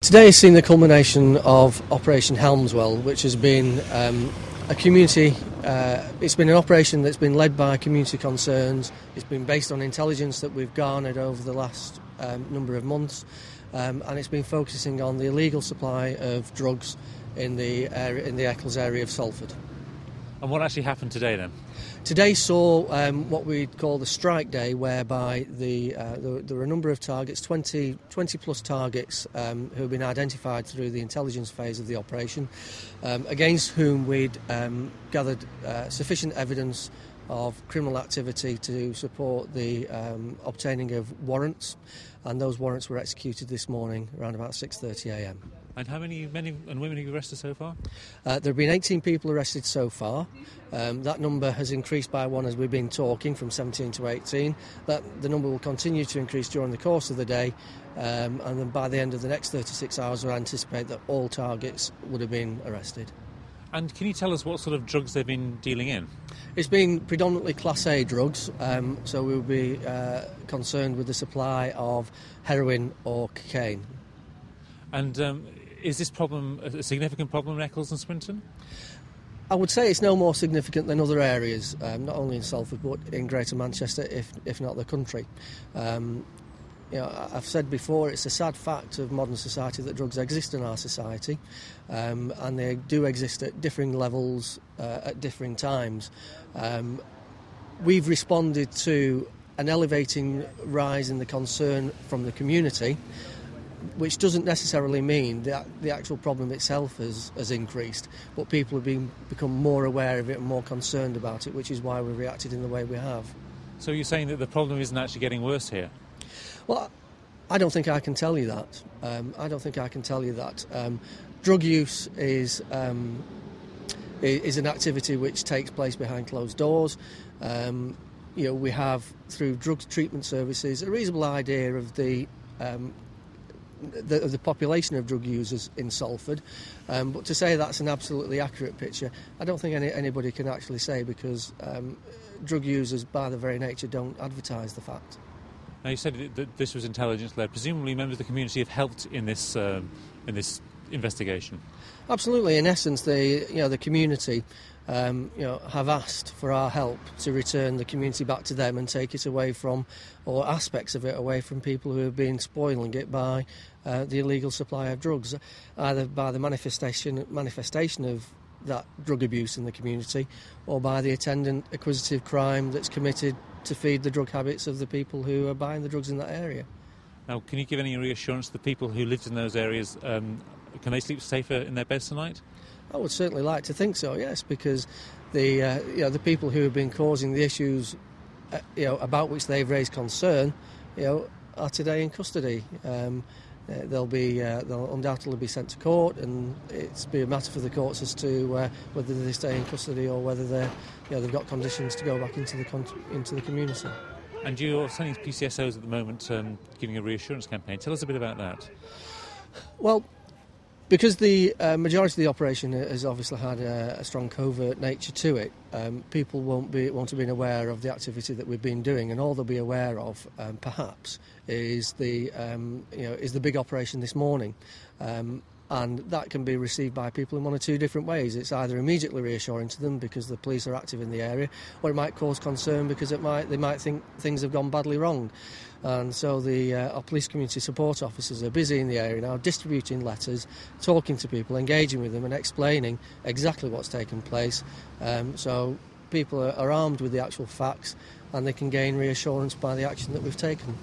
Today has seen the culmination of Operation Helmswell, which has been a community. It's been an operation that's been led by community concerns. It's been based on intelligence that we've garnered over the last number of months, and it's been focusing on the illegal supply of drugs in the Eccles area of Salford. And what actually happened today then? Today saw what we'd call the strike day, whereby there were a number of targets, 20 plus targets who have been identified through the intelligence phase of the operation, against whom we'd gathered sufficient evidence of criminal activity to support the obtaining of warrants, and those warrants were executed this morning around about 6:30 a.m. And how many men and women have you arrested so far? There have been 18 people arrested so far. That number has increased by one as we've been talking, from 17 to 18. The number will continue to increase during the course of the day, and then by the end of the next 36 hours we anticipate that all targets would have been arrested. And can you tell us what sort of drugs they've been dealing in? It's been predominantly Class A drugs, so we'll be concerned with the supply of heroin or cocaine. And is this problem a significant problem in Eccles and Swinton? I would say it's no more significant than other areas, not only in Salford but in Greater Manchester, if not the country. I've said before, it's a sad fact of modern society that drugs exist in our society, and they do exist at differing levels at differing times. We've responded to an elevating rise in the concern from the community, which doesn't necessarily mean that the actual problem itself has increased, but people have become more aware of it and more concerned about it, which is why we've reacted in the way we have. So you're saying that the problem isn't actually getting worse here? Well, I don't think I can tell you that. Drug use is an activity which takes place behind closed doors. We have, through drug treatment services, a reasonable idea of the population of drug users in Salford, but to say that's an absolutely accurate picture, I don't think anybody can actually say, because drug users, by their very nature, don't advertise the fact. Now, you said that this was intelligence-led. Presumably members of the community have helped in this investigation. Absolutely. In essence, the community have asked for our help to return the community back to them and take it away from, or aspects of it away from, people who have been spoiling it by the illegal supply of drugs, either by the manifestation of that drug abuse in the community, or by the attendant acquisitive crime that's committed to feed the drug habits of the people who are buying the drugs in that area. Now, can you give any reassurance to the people who lived in those areas? Can they sleep safer in their beds tonight? I would certainly like to think so, yes, because the people who have been causing the issues, about which they've raised concern, are today in custody. They'll undoubtedly be sent to court, and it's be a matter for the courts as to whether they stay in custody or whether they've got conditions to go back into the community. And you're sending PCSOs at the moment, giving a reassurance campaign. Tell us a bit about that. Well, because the majority of the operation has obviously had a strong covert nature to it, people won't have been aware of the activity that we've been doing, and all they'll be aware of, perhaps, is the big operation this morning. And that can be received by people in one or two different ways. It's either immediately reassuring to them because the police are active in the area, or it might cause concern because they might think things have gone badly wrong. And so our police community support officers are busy in the area now, distributing letters, talking to people, engaging with them and explaining exactly what's taken place. So people are armed with the actual facts, and they can gain reassurance by the action that we've taken.